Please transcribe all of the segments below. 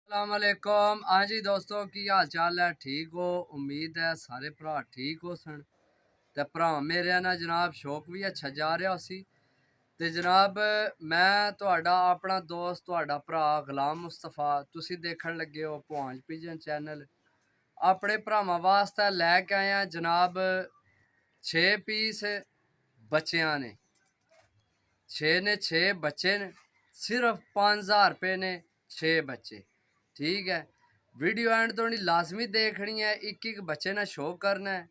अस्सलामुअलैकुम। हाँ जी दोस्तों, की हाल चाल है? ठीक हो? उम्मीद है सारे भरा ठीक हो सन। ते भरा मेरे ना जनाब शौक भी अच्छा जा रहा उसी। ते जनाब मैं तुहाडा अपना दोस्त तुहाडा भरा गुलाम मुस्तफा, तुसी देखण लगे हो भवांज पिजन चैनल। अपने भरावां वास्ते लैके आया जनाब 6 पीस बच्चियां ने। 6 बच्चे ने, सिर्फ 5000 रुपये ने 6 बच्चे। ठीक है, वीडियो एंड तो नहीं लाजमी देखनी है, एक एक बच्चे ने शो करना है।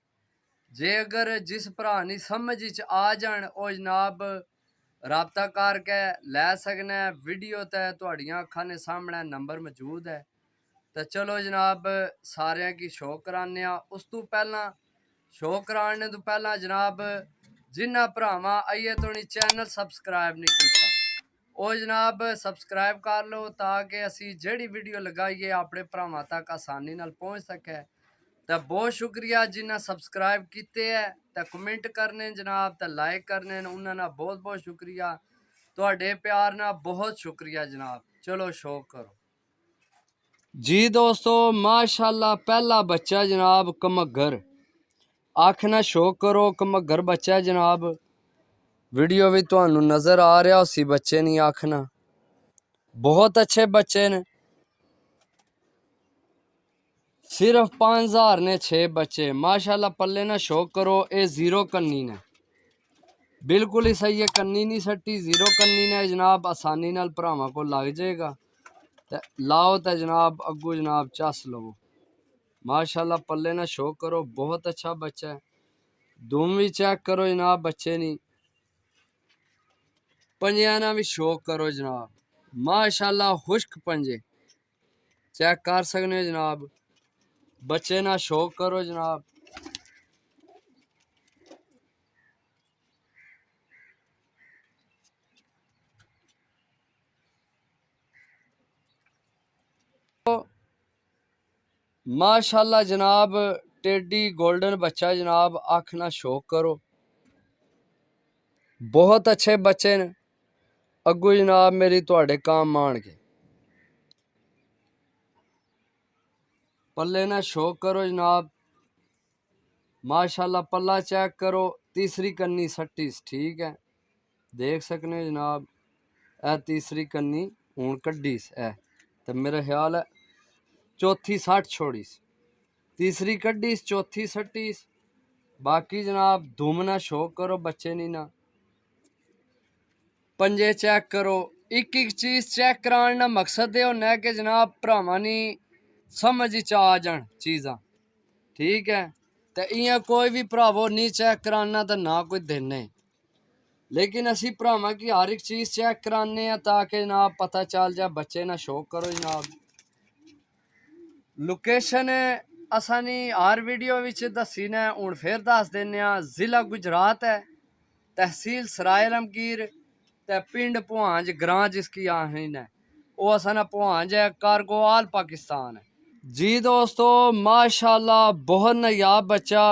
जे अगर जिस भरा नहीं समझ आ जान ओ जनाब रबता करके लै सकना है। वीडियो ते तुहाड़ियां अखां ने सामने नंबर मौजूद है। तो चलो जनाब सारे की शो कराने। उस तो पहला शो कराने तो पहला जनाब जिन्ना भरावां आइए तो नहीं चैनल सबसक्राइब नहीं किया, ओ जनाब सबसक्राइब कर लो ताकि असी जेड़ी वीडियो लगाइए अपने भरावां तक आसानी नाल पहुँच सके। तो बहुत शुक्रिया जिन्हें सबसक्राइब किए है, तो कमेंट करने जनाब, तो लाइक करने उन्होंने बहुत बहुत शुक्रिया। तुहाडे प्यार ना बहुत शुक्रिया जनाब। चलो शो करो जी दोस्तों। माशाल्लाह पहला बच्चा जनाब कमगर, आखना शो करो कमगर बच्चा जनाब। वीडियो भी तुहानू नजर आ रहा उसी बच्चे नहीं आखना, बहुत अच्छे बच्चे ने। सिर्फ 5000 ने 6 बच्चे माशाल्लाह। पल्ले ना शो करो, ये जीरो कन्नी ने, बिल्कुल ही सही है। कन्नी नहीं सट्टी, जीरो कन्नी ने जनाब। आसानी नाल भरावां को लग जाएगा। ते लाओ तो जनाब अगू जनाब चस लवो। माशाल्लाह पल्ले ना शो करो, बहुत अच्छा बच्चा है। दुम भी चेक करो जनाब बच्चे नहीं, पंजिया ना भी शो करो जनाब। माशाल्लाह खुश्क पंजे चेक कर सकने हो जनाब। बच्चे ना शो करो जनाब। माशाल्लाह जनाब टेडी गोल्डन बच्चा जनाब, आखना शो करो, बहुत अच्छे बच्चे ने। अगू जनाब मेरी तुहाडे काम आन के पल्ले ना शो करो जनाब। माशाल्लाह पल्ला चेक करो, तीसरी कन्नी सट्टी। ठीक है, देख सकने हो जनाब। ए तीसरी कन्नी हूँ कड्डीस है, तो मेरा ख्याल है चौथी 60 छोड़ीस, तीसरी कड्डीस, चौथी सट्टीस। बाकी जनाब धूमना शो करो बच्चे नहीं ना। पंजे चेक करो, एक एक चीज चेक कराने का मकसद यह होना है कि जनाब भरावां नी समझ आ जान चीज़ां। ठीक है, तो इं कोई भी भरावो नहीं चेक कराना तो ना कोई देने, लेकिन असी भरावां की हर एक चीज़ चेक कराने ताकि जनाब पता चल जाए। बच्चे ना शो करो जनाब। लोकेशन असा नी हर वीडियो विच दसी ने, हूँ फिर दस देने। जिला गुजरात है, तहसील सराय रमकीर, ते पिंड भवांज ग्रां जिसकी आखनी ने, वो असा ना भवांज है, कारगोवाल पाकिस्तान है जी दोस्तों। माशाल्लाह बहुत नायाब बच्चा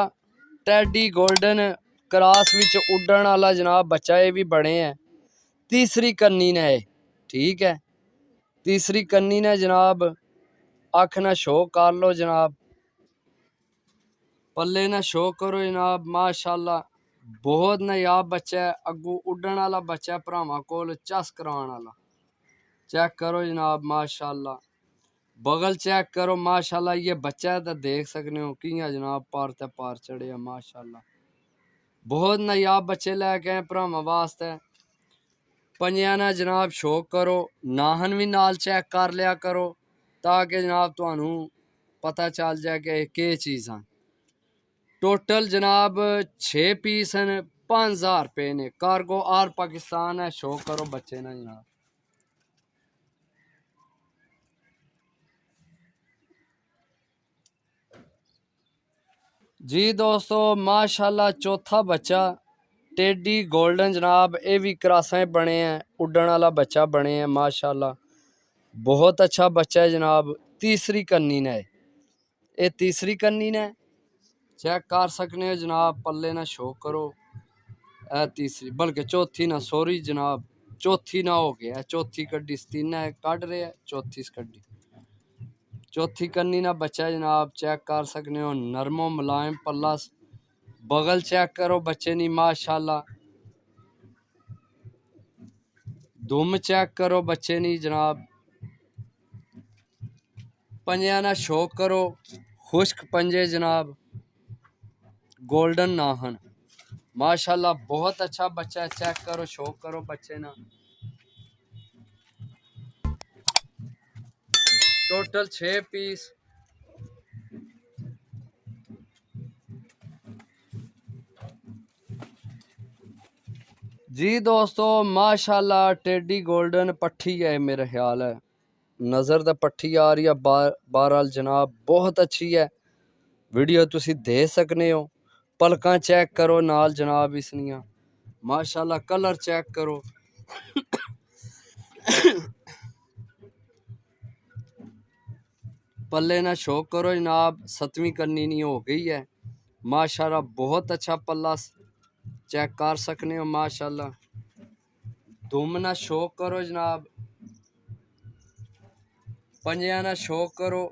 टेडी गोल्डन क्रॉस विच उड़न वाला जनाब बच्चा। ये भी बड़े हैं, तीसरी कन्नी ने। ठीक है, तीसरी कन्नी ने जनाब, आखना शो कर लो जनाब। पल्ले ना शो करो जनाब। माशाल्लाह बहुत नायाब बच्चा है, अगू उड़न वाला बच्चा भरावां कोल चस कराने वाला। चेक करो जनाब माशाल्लाह। बगल चेक करो माशाल्लाह। ये बच्चा है तो देख सकते हो कियां जनाब पार ते पार चढ़े है माशाल्लाह। बहुत नायाब बच्चे लैके आए भरावां वास्ते। पंजिया ना जनाब शो करो, नाहन भी नाल चेक कर लिया करो ताकि जनाब तुहानू पता चल जाए कि केह चीज़ां। टोटल जनाब 6 पीस हैं, 5000 रुपये ने। कार्गो आर पाकिस्तान है। शो करो बच्चे ना जनाब। जी दोस्तों माशाल्लाह चौथा बच्चा टेडी गोल्डन जनाब, ये भी क्रॉसें बने हैं, उड़न वाला बच्चा बने हैं माशाल्लाह। बहुत अच्छा बच्चा है जनाब। तीसरी कन्नी ने, ये तीसरी कन्नी ने चेक कर सकने हो जनाब। पल्ले ना शो करो, ए तीसरी बल्कि चौथी ना, सॉरी जनाब चौथी ना हो गया, चौथी कड्डी तीन है कढ़ रहे है, चौथी कड्डी। चौथी कन्नी ना बच्चा जनाब चेक कर सकने हो, नरमो मुलायम पल्ला। बगल चेक करो बच्चे नी माशाल्लाह। दुम चेक करो बच्चे नी जनाब। पंजे ना शौक करो, खुश्क पंजे जनाब, गोल्डन नाहन माशाल्लाह बहुत अच्छा बच्चा है। चेक करो शौक करो बच्चे ना। Total 6 piece. जी दोस्तों माशाल्लाह टेडी गोल्डन पट्ठी है मेरा ख्याल है, नज़र तो पट्ठी आ रही है। बहरहाल जनाब बहुत अच्छी है। वीडियो तुसी दे सकने हो। पलकां चेक करो नाल जनाब इसनियां माशाल्लाह। कलर चेक करो। पल्ले ना शौक करो जनाब, 7वीं कन्नी नहीं हो गई है माशाल्लाह। बहुत अच्छा पल्ला चेक कर सकने हो माशाल्लाह। दुम ना शौक करो जनाब, पंजिया ना शौक करो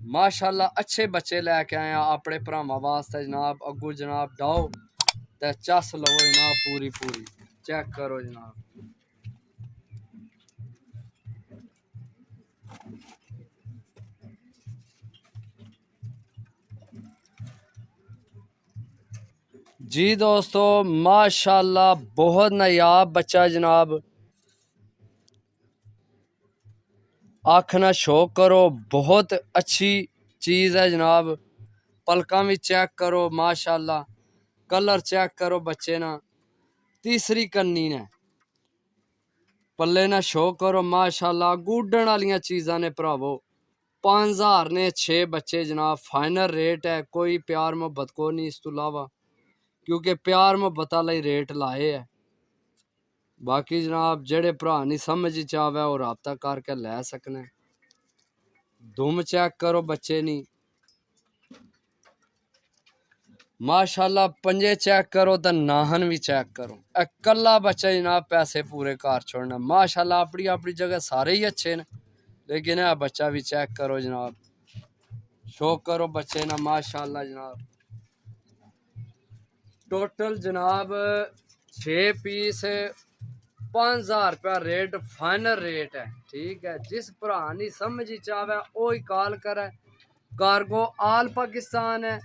माशाल्लाह। अच्छे बच्चे लैके आया अपने भरावां वास्ते जनाब। अगू जनाब डाओ ते चस लवो जनाब पूरी पूरी। चेक करो जनाब। जी दोस्तों माशाल्लाह बहुत नायाब बच्चा जनाब। आखना शौक करो, बहुत अच्छी चीज़ है जनाब। पलका भी चेक करो माशाल्लाह। कलर चेक करो बच्चे ना। तीसरी कन्नी ने पल्ले ना शौक करो माशाल्लाह। गुडन वाली चीज़ां ने भरावो। 5000 ने 6 बच्चे जनाब। फाइनल रेट है, कोई प्यार मोहब्बत को नहीं इस तो अलावा, क्योंकि प्यार मोहब्बत वाले रेट लाए है। बाकी जनाब जेड़े भरा नहीं समझ चावे वो राबता करके लै सकने। दुम चेक करो बच्चे नी माशाल्लाह। पंजे चेक करो तो नाहन भी चेक करो। कला बच्चा जनाब पैसे पूरे घर छोड़ना माशाल्लाह। अपनी अपनी जगह सारे ही अच्छे न, लेकिन यह बच्चा भी चेक करो जनाब। शौक करो बच्चे ना माशाल्लाह जनाब। टोटल जनाब 6 पीस, 5000 रुपया रेट फाइनल रेट है। ठीक है, जिस भरा नहीं समझ चावे वो ही कॉल करे। कार्गो आल पाकिस्तान है।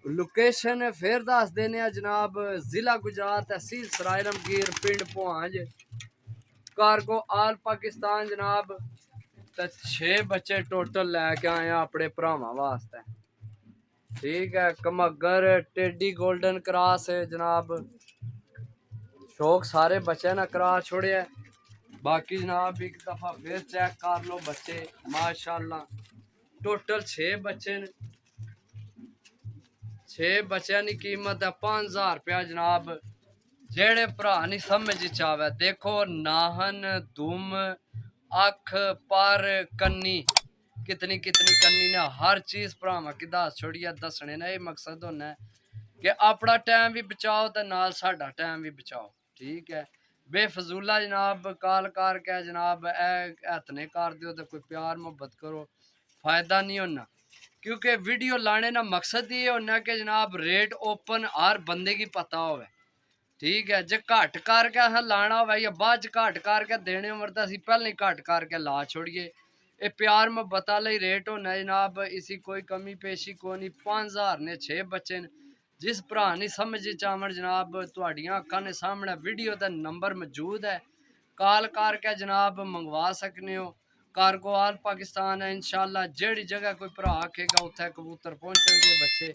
लोकेशन फिर दस देने जनाब, जिला गुजरात, तहसील सराय रमगीर, पिंड पुहांज। कार्गो आल पाकिस्तान जनाब। तो 6 बच्चे टोटल लैके आए अपने भरावां वास्ते। ठीक है, कमगर टेडी गोल्डन क्रॉस है जनाब। शौक सारे बच्चे ना करा छोड़े। बाकी जनाब एक दफा फिर चेक कर लो बच्चे माशाल्लाह। टोटल 6 बच्चे ने। 6 बच्चों की कीमत है 5000 रुपया जनाब। जेड़े भरा नहीं समझ चावे देखो नाहन, दुम, अख, पर, कन्नी कितनी कितनी कन्नी ने हर चीज भरावां की दस छोड़िए दसने ने। मकसद होना है कि अपना टाइम भी बचाओ तो नाल साडा टाइम भी बचाओ। ठीक है, बेफजूला जनाब कॉल करके जनाब हथने कर दो तो कोई प्यार मोहब्बत करो, फायदा नहीं होना। क्योंकि वीडियो लाने का मकसद ये होना कि जनाब रेट ओपन हर बंदे की पता हो। ठीक है, जे घट करके अस लाना हो या बाद घट करके देने उम्र तो असी पहले ही घट करके ला छोड़िए। ये प्यार मोहब्बत वाला ही रेट होना जनाब, इसी कोई कमी पेशी को नहीं। 5000 ने 6 बच्चे ने। जिस भरा नहीं समझ चावण जनाब तुहाडियां अखां ने सामने वीडियो का नंबर मौजूद है, कॉल करके जनाब मंगवा सकने हो। कार्गो आल पाकिस्तान है इंशाल्लाह। जेड़ी जगह कोई भरा आखेगा उत्थे कबूतर पहुंचेंगे बच्चे।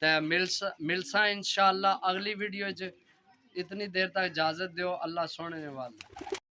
तो मिलसा इंशाल्लाह अगली वीडियो च। इतनी देर तक इजाजत दो। अल्लाह सोने वाला।